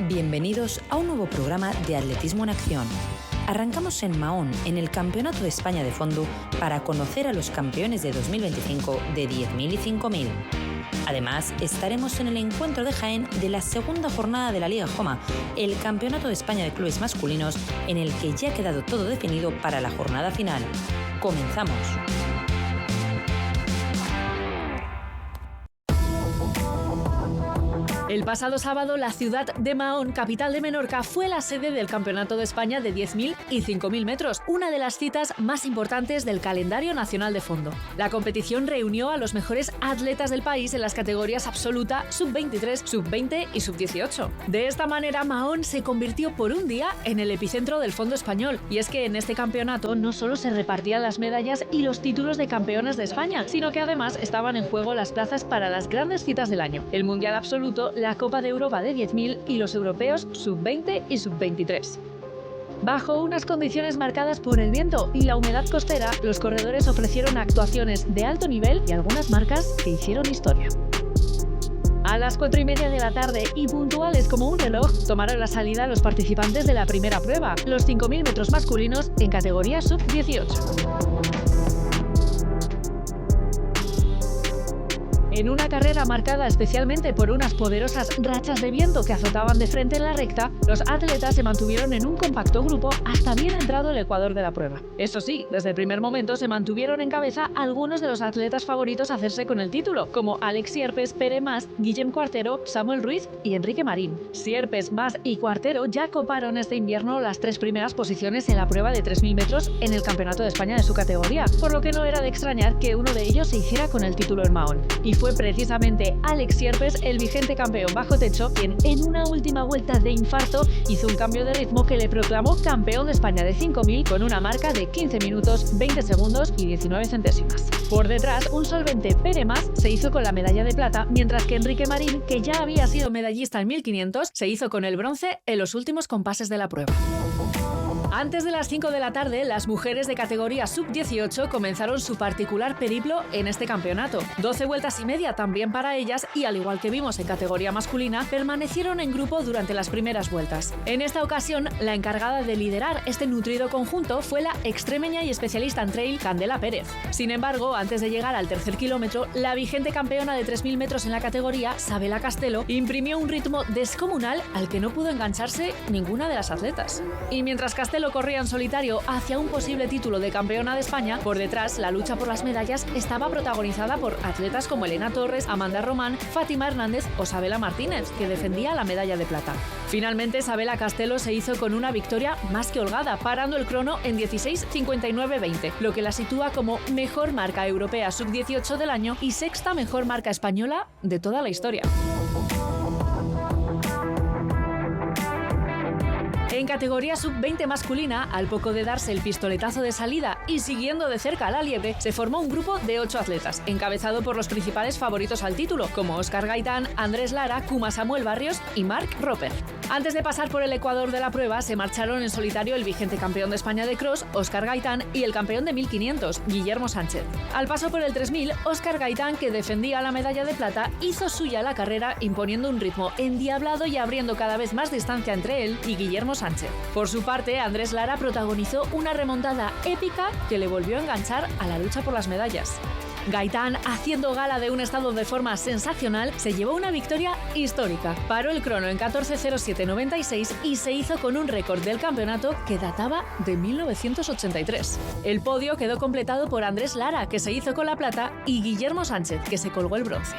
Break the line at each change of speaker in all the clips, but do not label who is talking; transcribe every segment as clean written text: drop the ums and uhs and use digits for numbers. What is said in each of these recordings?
Bienvenidos a un nuevo programa de Atletismo en Acción. Arrancamos en Mahón, en el Campeonato de España de Fondo, para conocer a los campeones de 2025 de 10.000 y 5.000. Además, estaremos en el encuentro de Jaén de la segunda jornada de la Liga Joma, el Campeonato de España de Clubes Masculinos, en el que ya ha quedado todo definido para la jornada final. ¡Comenzamos!
El pasado sábado, la ciudad de Mahón, capital de Menorca, fue la sede del Campeonato de España de 10.000 y 5.000 metros, una de las citas más importantes del calendario nacional de fondo. La competición reunió a los mejores atletas del país en las categorías absoluta, sub-23, sub-20 y sub-18. De esta manera, Mahón se convirtió por un día en el epicentro del fondo español. Y es que en este campeonato no solo se repartían las medallas y los títulos de campeones de España, sino que además estaban en juego las plazas para las grandes citas del año: el Mundial Absoluto, la Copa de Europa de 10.000 y los europeos sub-20 y sub-23. Bajo unas condiciones marcadas por el viento y la humedad costera, los corredores ofrecieron actuaciones de alto nivel y algunas marcas que hicieron historia. A las 4:30 de la tarde y puntuales como un reloj, tomaron la salida los participantes de la primera prueba, los 5.000 metros masculinos en categoría sub-18. En una carrera marcada especialmente por unas poderosas rachas de viento que azotaban de frente en la recta, los atletas se mantuvieron en un compacto grupo hasta bien entrado el ecuador de la prueba. Eso sí, desde el primer momento se mantuvieron en cabeza algunos de los atletas favoritos a hacerse con el título, como Alex Sierpes, Pere Mas, Guillem Cuartero, Samuel Ruiz y Enrique Marín. Sierpes, Mas y Cuartero ya coparon este invierno las 3 primeras posiciones en la prueba de 3.000 metros en el Campeonato de España de su categoría, por lo que no era de extrañar que uno de ellos se hiciera con el título en Mahón. Y fue precisamente Alex Sierpes, el vigente campeón bajo techo, quien en una última vuelta de infarto hizo un cambio de ritmo que le proclamó campeón de España de 5.000 con una marca de 15 minutos, 20 segundos y 19 centésimas. Por detrás, un solvente Pere Mas se hizo con la medalla de plata, mientras que Enrique Marín, que ya había sido medallista en 1.500, se hizo con el bronce en los últimos compases de la prueba. Antes de las 5 de la tarde, las mujeres de categoría sub-18 comenzaron su particular periplo en este campeonato. 12 vueltas y media también para ellas y, al igual que vimos en categoría masculina, permanecieron en grupo durante las primeras vueltas. En esta ocasión, la encargada de liderar este nutrido conjunto fue la extremeña y especialista en trail Candela Pérez. Sin embargo, antes de llegar al tercer kilómetro, la vigente campeona de 3.000 metros en la categoría, Sabela Castelo, imprimió un ritmo descomunal al que no pudo engancharse ninguna de las atletas. Y mientras Castelo corría en solitario hacia un posible título de campeona de España, por detrás la lucha por las medallas estaba protagonizada por atletas como Elena Torres, Amanda Román, Fátima Hernández o Sabela Martínez, que defendía la medalla de plata. Finalmente, Sabela Castelo se hizo con una victoria más que holgada, parando el crono en 16:59:20, lo que la sitúa como mejor marca europea sub-18 del año y sexta mejor marca española de toda la historia. En categoría sub-20 masculina, al poco de darse el pistoletazo de salida y siguiendo de cerca a la liebre, se formó un grupo de 8 atletas, encabezado por los principales favoritos al título, como Óscar Gaitán, Andrés Lara, Kuma Samuel Barrios y Marc Roper. Antes de pasar por el ecuador de la prueba, se marcharon en solitario el vigente campeón de España de cross, Óscar Gaitán, y el campeón de 1.500, Guillermo Sánchez. Al paso por el 3.000, Óscar Gaitán, que defendía la medalla de plata, hizo suya la carrera imponiendo un ritmo endiablado y abriendo cada vez más distancia entre él y Guillermo Sánchez. Por su parte, Andrés Lara protagonizó una remontada épica que le volvió a enganchar a la lucha por las medallas. Gaitán, haciendo gala de un estado de forma sensacional, se llevó una victoria histórica. Paró el crono en 14:07:96 y se hizo con un récord del campeonato que databa de 1983. El podio quedó completado por Andrés Lara, que se hizo con la plata, y Guillermo Sánchez, que se colgó el bronce.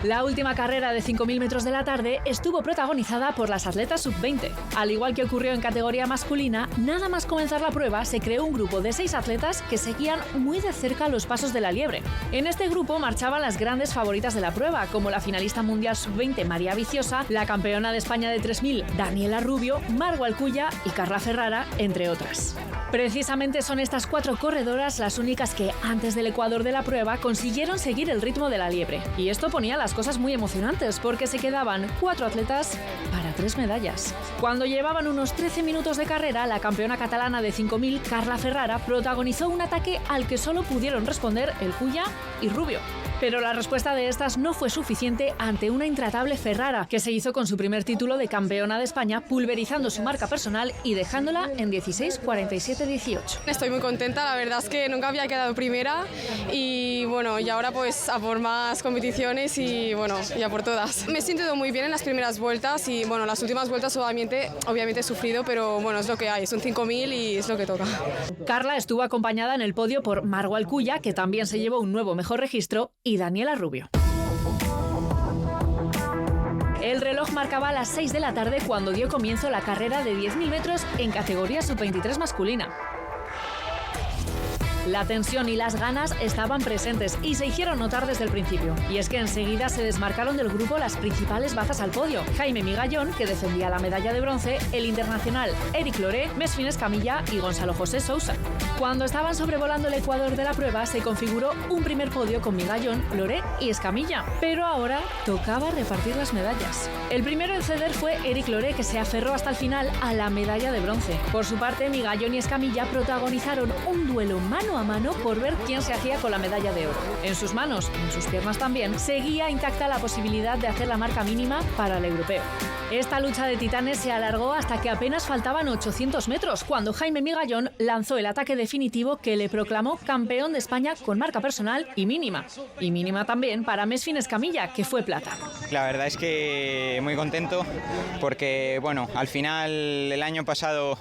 La última carrera de 5.000 metros de la tarde estuvo protagonizada por las atletas sub-20. Al igual que ocurrió en categoría masculina, nada más comenzar la prueba se creó un grupo de 6 atletas que seguían muy de cerca los pasos de la liebre. En este grupo marchaban las grandes favoritas de la prueba, como la finalista mundial sub-20 María Viciosa, la campeona de España de 3.000 Daniela Rubio, Margo Alcuya y Carla Ferrara, entre otras. Precisamente son estas 4 corredoras las únicas que, antes del ecuador de la prueba, consiguieron seguir el ritmo de la liebre. Y esto ponía las cosas muy emocionantes, porque se quedaban 4 atletas para 3 medallas. Cuando llevaban unos 13 minutos de carrera, la campeona catalana de 5.000, Carla Ferrara, protagonizó un ataque al que solo pudieron responder el Cuya y Rubio. Pero la respuesta de estas no fue suficiente ante una intratable Ferrara, que se hizo con su primer título de campeona de España, pulverizando su marca personal y dejándola en 16:47:18.
Estoy muy contenta, la verdad es que nunca había quedado primera y bueno, y ahora pues a por más competiciones y bueno, y a por todas. Me he sentido muy bien en las primeras vueltas y bueno, las últimas vueltas obviamente he sufrido, pero bueno, es lo que hay, es un 5000 y es lo que toca.
Carla estuvo acompañada en el podio por Margo Alcuya, que también se llevó un nuevo mejor registro, y Daniela Rubio. El reloj marcaba las 6 de la tarde cuando dio comienzo la carrera de 10.000 metros en categoría sub-23 masculina. La tensión y las ganas estaban presentes y se hicieron notar desde el principio. Y es que enseguida se desmarcaron del grupo las principales bazas al podio. Jaime Migallón, que defendía la medalla de bronce, el internacional Eric Loré, Mesfin Escamilla y Gonzalo José Sousa. Cuando estaban sobrevolando el ecuador de la prueba, se configuró un primer podio con Migallón, Loré y Escamilla. Pero ahora tocaba repartir las medallas. El primero en ceder fue Eric Loré, que se aferró hasta el final a la medalla de bronce. Por su parte, Migallón y Escamilla protagonizaron un duelo mano a mano por ver quién se hacía con la medalla de oro. En sus manos, en sus piernas también, seguía intacta la posibilidad de hacer la marca mínima para el europeo. Esta lucha de titanes se alargó hasta que apenas faltaban 800 metros, cuando Jaime Migallón lanzó el ataque definitivo que le proclamó campeón de España con marca personal y mínima. Y mínima también para Mesfin Escamilla, que fue plata.
La verdad es que muy contento porque, bueno, al final el año pasado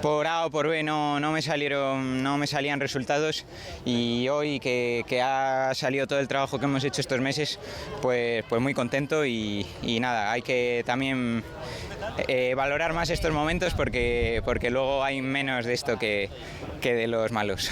por A o por B no me salían resultados y hoy que ha salido todo el trabajo que hemos hecho estos meses, pues muy contento y nada, hay que también valorar más estos momentos porque luego hay menos de esto que de los malos.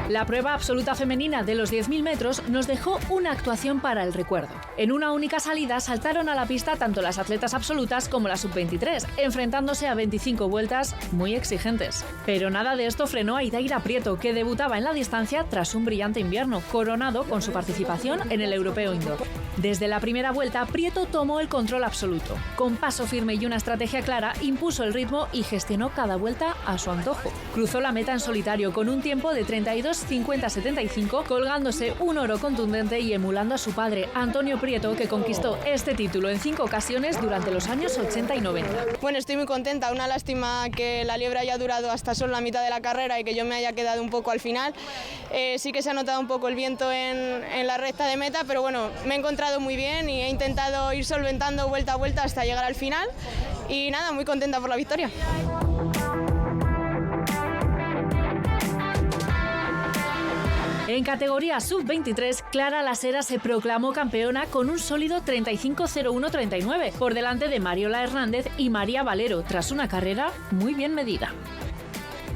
La prueba absoluta femenina de los 10.000 metros nos dejó una actuación para el recuerdo. En una única salida saltaron a la pista tanto las atletas absolutas como las sub-23, enfrentándose a 25 vueltas muy exigentes. Pero nada de esto frenó a Idaira Prieto, que debutaba en la distancia tras un brillante invierno, coronado con su participación en el Europeo Indoor. Desde la primera vuelta, Prieto tomó el control absoluto. Con paso firme y una estrategia clara, impuso el ritmo y gestionó cada vuelta a su antojo. Cruzó la meta en solitario con un tiempo de 32:50:75, colgándose un oro contundente y emulando a su padre, Antonio Prieto, que conquistó este título en 5 ocasiones durante los años 80 y 90.
Bueno, estoy muy contenta. Una lástima que la liebre haya durado hasta solo la mitad de la carrera y que yo me haya quedado un poco al final. Sí que se ha notado un poco el viento en la recta de meta, pero bueno, me he encontrado muy bien y he intentado ir solventando vuelta a vuelta hasta llegar al final. Y nada, muy contenta por la victoria.
En categoría sub-23, Clara Lasera se proclamó campeona con un sólido 35:01:39, por delante de Mariola Hernández y María Valero, tras una carrera muy bien medida.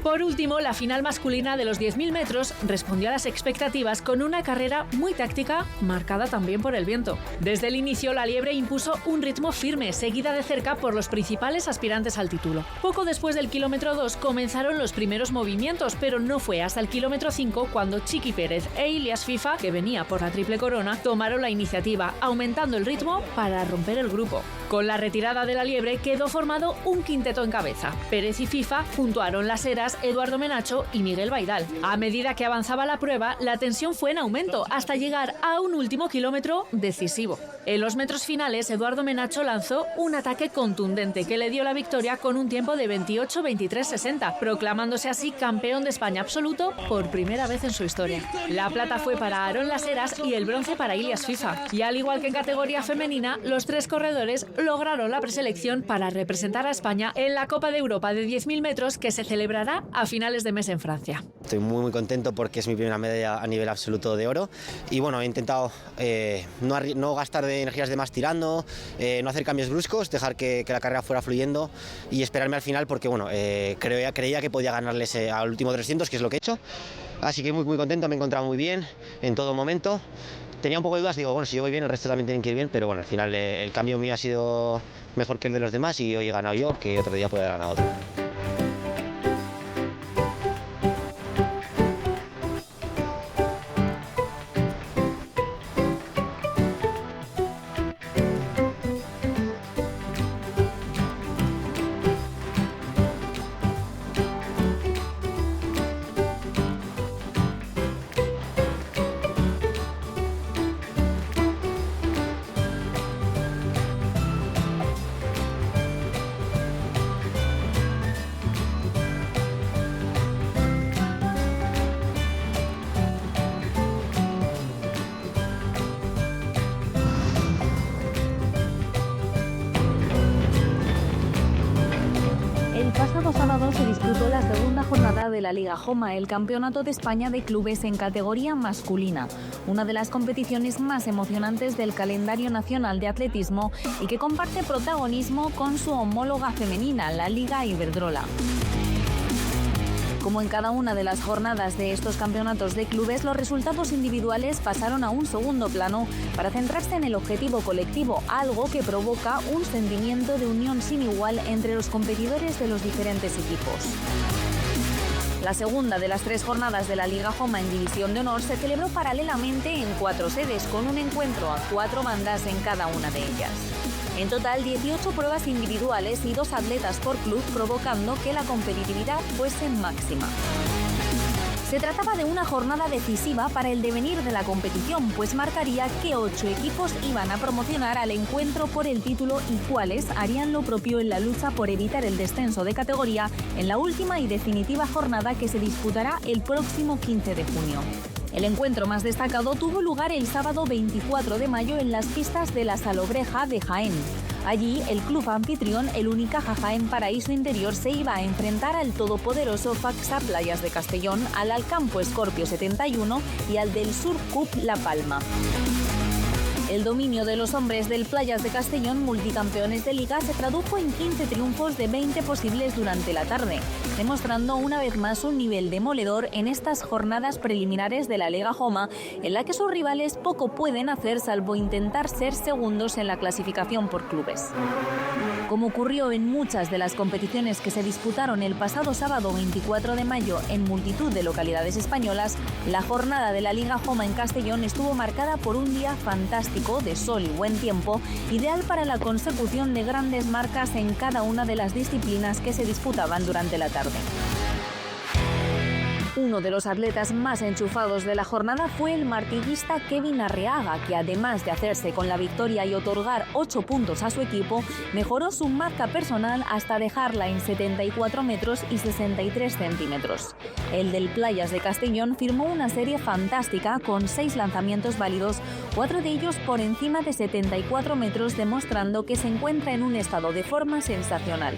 Por último, la final masculina de los 10.000 metros respondió a las expectativas con una carrera muy táctica, marcada también por el viento. Desde el inicio, la liebre impuso un ritmo firme, seguida de cerca por los principales aspirantes al título. Poco después del kilómetro 2 comenzaron los primeros movimientos, pero no fue hasta el kilómetro 5 cuando Chiqui Pérez e Ilias Fifa, que venía por la triple corona, tomaron la iniciativa, aumentando el ritmo para romper el grupo. Con la retirada de la liebre quedó formado un quinteto en cabeza. Pérez y Fifa junto a Aarón Laseras, Eduardo Menacho y Miguel Baidal. A medida que avanzaba la prueba, la tensión fue en aumento hasta llegar a un último kilómetro decisivo. En los metros finales, Eduardo Menacho lanzó un ataque contundente que le dio la victoria con un tiempo de 28:23:60, proclamándose así campeón de España absoluto por primera vez en su historia. La plata fue para Aarón Laseras y el bronce para Ilias Fifa. Y al igual que en categoría femenina, los 3 corredores lograron la preselección para representar a España en la Copa de Europa de 10.000 metros que se celebrará a finales de mes en Francia.
Estoy muy contento porque es mi primera medalla a nivel absoluto de oro y bueno, he intentado no gastar de energías de más tirando, no hacer cambios bruscos, dejar que la carrera fuera fluyendo y esperarme al final porque bueno, creía que podía ganarles al último 300, que es lo que he hecho, así que muy contento, me he encontrado muy bien en todo momento. Tenía un poco de dudas, digo, bueno, si yo voy bien, el resto también tienen que ir bien, pero bueno, al final el cambio mío ha sido mejor que el de los demás y hoy he ganado yo, que otro día puede haber ganado otro.
de la Liga Joma, el Campeonato de España de Clubes en categoría masculina, una de las competiciones más emocionantes del calendario nacional de atletismo y que comparte protagonismo con su homóloga femenina, la Liga Iberdrola. Como en cada una de las jornadas de estos campeonatos de clubes, los resultados individuales pasaron a un segundo plano para centrarse en el objetivo colectivo, algo que provoca un sentimiento de unión sin igual entre los competidores de los diferentes equipos. La segunda de las 3 jornadas de la Liga Joma en División de Honor se celebró paralelamente en 4 sedes, con un encuentro a 4 bandas en cada una de ellas. En total, 18 pruebas individuales y 2 atletas por club, provocando que la competitividad fuese máxima. Se trataba de una jornada decisiva para el devenir de la competición, pues marcaría qué 8 equipos iban a promocionar al encuentro por el título y cuáles harían lo propio en la lucha por evitar el descenso de categoría en la última y definitiva jornada que se disputará el próximo 15 de junio. El encuentro más destacado tuvo lugar el sábado 24 de mayo en las pistas de la Salobreja de Jaén. Allí, el club anfitrión, el Unicaja Jaén Paraíso Interior, se iba a enfrentar al todopoderoso Facsa Playas de Castellón, al Alcampo Scorpio 71 y al del Sur Cup La Palma. El dominio de los hombres del Playas de Castellón, multicampeones de Liga, se tradujo en 15 triunfos de 20 posibles durante la tarde, demostrando una vez más un nivel demoledor en estas jornadas preliminares de la Liga Joma, en la que sus rivales poco pueden hacer salvo intentar ser segundos en la clasificación por clubes. Como ocurrió en muchas de las competiciones que se disputaron el pasado sábado 24 de mayo en multitud de localidades españolas, la jornada de la Liga Joma en Castellón estuvo marcada por un día fantástico de sol y buen tiempo, ideal para la consecución de grandes marcas en cada una de las disciplinas que se disputaban durante la tarde. Uno de los atletas más enchufados de la jornada fue el martillista Kevin Arriaga, que además de hacerse con la victoria y otorgar 8 puntos a su equipo, mejoró su marca personal hasta dejarla en 74 metros y 63 centímetros. El del Playas de Castellón firmó una serie fantástica con 6 lanzamientos válidos, 4 de ellos por encima de 74 metros, demostrando que se encuentra en un estado de forma sensacional.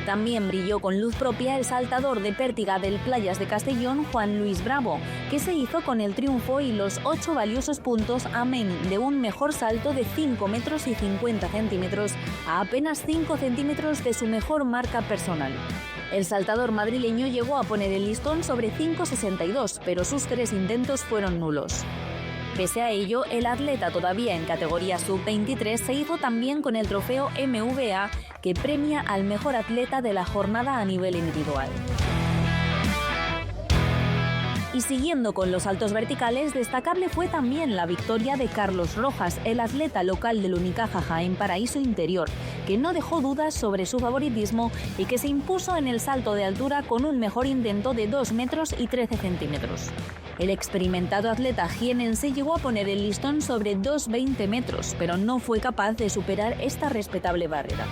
También brilló con luz propia el saltador de pértiga del Playas de Castellón, Juan Luis Bravo, que se hizo con el triunfo y los 8 valiosos puntos, amén de un mejor salto de 5 metros y 50 centímetros a apenas 5 centímetros de su mejor marca personal. El saltador madrileño llegó a poner el listón sobre 5,62, pero sus 3 intentos fueron nulos. Pese a ello, el atleta todavía en categoría sub-23 se hizo también con el trofeo MVA, que premia al mejor atleta de la jornada a nivel individual. Y siguiendo con los saltos verticales, destacable fue también la victoria de Carlos Rojas, el atleta local del Unicaja Jaén Paraíso Interior, que no dejó dudas sobre su favoritismo y que se impuso en el salto de altura con un mejor intento de 2 metros y 13 centímetros. El experimentado atleta jienense llegó a poner el listón sobre 2,20 metros, pero no fue capaz de superar esta respetable barrera.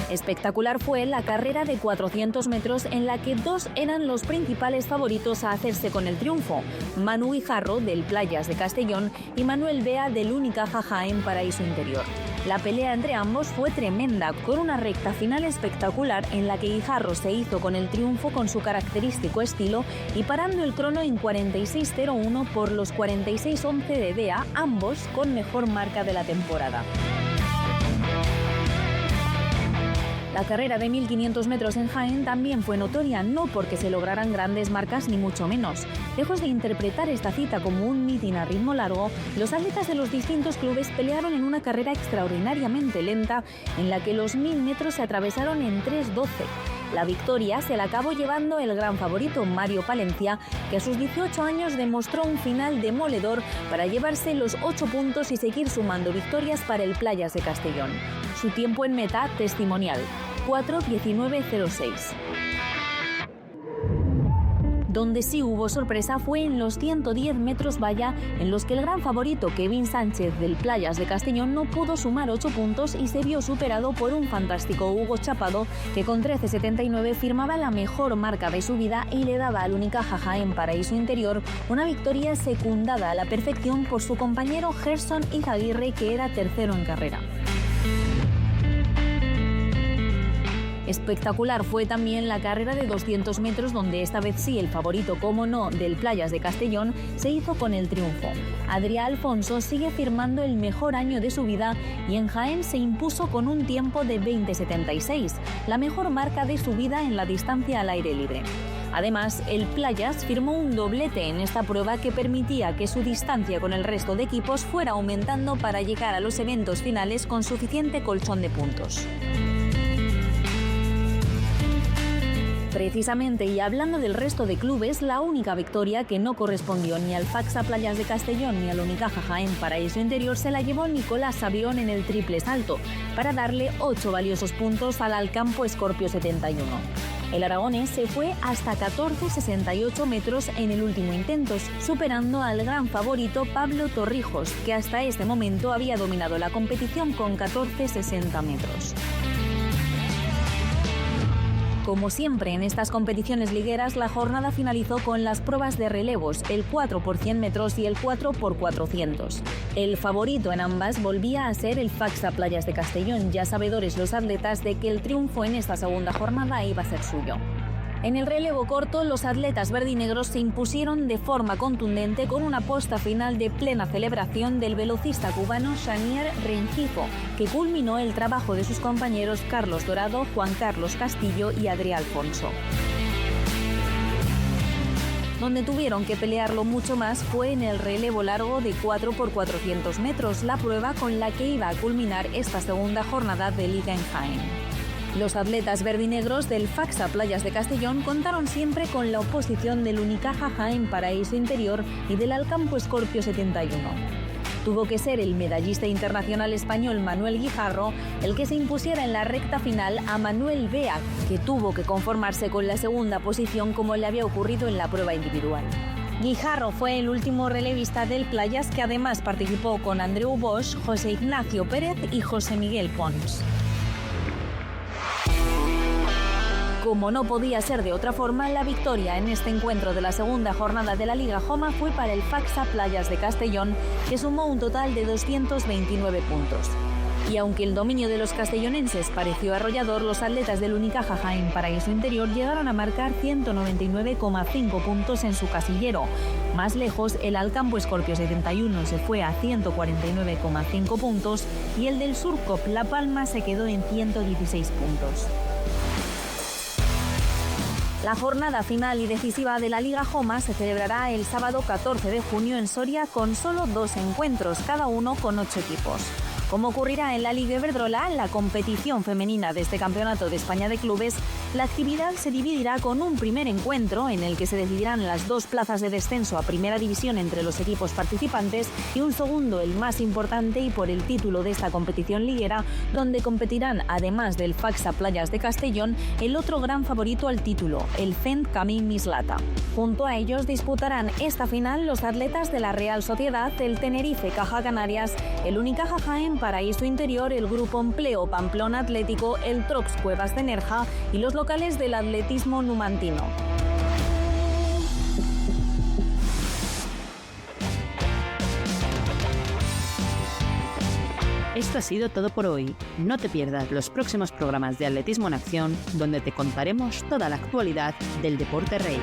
Espectacular fue la carrera de 400 metros en la que 2 eran los principales favoritos a hacerse con el triunfo: Manu Guijarro del Playas de Castellón y Manuel Bea del Unicaja Jaén Paraíso Interior. La pelea entre ambos fue tremenda, con una recta final espectacular en la que Guijarro se hizo con el triunfo con su característico estilo y parando el crono en 46.01 por los 46.11 de Bea, ambos con mejor marca de la temporada. La carrera de 1.500 metros en Jaén también fue notoria, no porque se lograran grandes marcas ni mucho menos. Lejos de interpretar esta cita como un mitin a ritmo largo, los atletas de los distintos clubes pelearon en una carrera extraordinariamente lenta en la que los 1.000 metros se atravesaron en 3:12. La victoria se la acabó llevando el gran favorito Mario Palencia, que a sus 18 años demostró un final demoledor para llevarse los 8 puntos y seguir sumando victorias para el Playas de Castellón. Su tiempo en meta, testimonial, 4:19.06. Donde sí hubo sorpresa fue en los 110 metros valla, en los que el gran favorito Kevin Sánchez del Playas de Castellón no pudo sumar 8 puntos y se vio superado por un fantástico Hugo Chapado, que con 13.79 firmaba la mejor marca de su vida y le daba al Unicaja Jaén Paraíso Interior una victoria secundada a la perfección por su compañero Gerson Izaguirre, que era tercero en carrera.
Espectacular fue también la carrera de 200 metros, donde esta vez sí el favorito, como no, del Playas de Castellón, se hizo con el triunfo. Adrià Alfonso sigue firmando el mejor año de su vida y en Jaén se impuso con un tiempo de 20:76, la mejor marca de su vida en la distancia al aire libre. Además, el Playas firmó un doblete en esta prueba que permitía que su distancia con el resto de equipos fuera aumentando para llegar a los eventos finales con suficiente colchón de puntos. Precisamente, y hablando del resto de clubes, la única victoria que no correspondió ni al Faxa Playas de Castellón ni al Unicaja Jaén Paraíso Interior se la llevó Nicolás Abrión en el triple salto, para darle 8 valiosos puntos al Alcampo Scorpio 71. El aragonés se fue hasta 14,68 metros en el último intento, superando al gran favorito Pablo Torrijos, que hasta este momento había dominado la competición con 14,60 metros. Como siempre en estas competiciones ligueras, la jornada finalizó con las pruebas de relevos, el 4 por 100 metros y el 4 por 400. El favorito en ambas volvía a ser el Faxa Playas de Castellón, ya sabedores los atletas de que el triunfo en esta segunda jornada iba a ser suyo. En el relevo corto, los atletas verdinegros se impusieron de forma contundente con una posta final de plena celebración del velocista cubano Xanier Rengifo, que culminó el trabajo de sus compañeros Carlos Dorado, Juan Carlos Castillo y Adrià Alfonso. Donde tuvieron que pelearlo mucho más fue en el relevo largo de 4 por 400 metros, la prueba con la que iba a culminar esta segunda jornada de Liga en Jaén. Los atletas verdinegros del Faxa Playas de Castellón contaron siempre con la oposición del Unicaja Jaén Paraíso Interior y del Alcampo Scorpio 71. Tuvo que ser el medallista internacional español Manuel Guijarro el que se impusiera en la recta final a Manuel Bea, que tuvo que conformarse con la segunda posición como le había ocurrido en la prueba individual. Guijarro fue el último relevista del Playas, que además participó con Andreu Bosch, José Ignacio Pérez y José Miguel Pons. Como no podía ser de otra forma, la victoria en este encuentro de la segunda jornada de la Liga Joma fue para el Faxa Playas de Castellón, que sumó un total de 229 puntos. Y aunque el dominio de los castellonenses pareció arrollador, los atletas del Unicaja Jaén Paraíso Interior llegaron a marcar 199,5 puntos en su casillero. Más lejos, el Alcampo Scorpio 71 se fue a 149,5 puntos y el del Surcop La Palma se quedó en 116 puntos. La jornada final y decisiva de la Liga Joma se celebrará el sábado 14 de junio en Soria con solo 2 encuentros, cada uno con 8 equipos. Como ocurrirá en la Liga Iberdrola, la competición femenina de este Campeonato de España de Clubes, la actividad se dividirá con un primer encuentro en el que se decidirán las 2 plazas de descenso a Primera División entre los equipos participantes y un segundo, el más importante y por el título de esta competición liguera, donde competirán, además del Faxa Playas de Castellón, el otro gran favorito al título, el Fent Camín Mislata. Junto a ellos disputarán esta final los atletas de la Real Sociedad, el Tenerife Caja Canarias, el Unicaja Jaén Paraíso Interior, el Grupo Empleo Pamplona Atlético, el Trops Cuevas de Nerja y los locales del Atletismo Numantino.
Esto ha sido todo por hoy. No te pierdas los próximos programas de Atletismo en Acción, donde te contaremos toda la actualidad del deporte rey.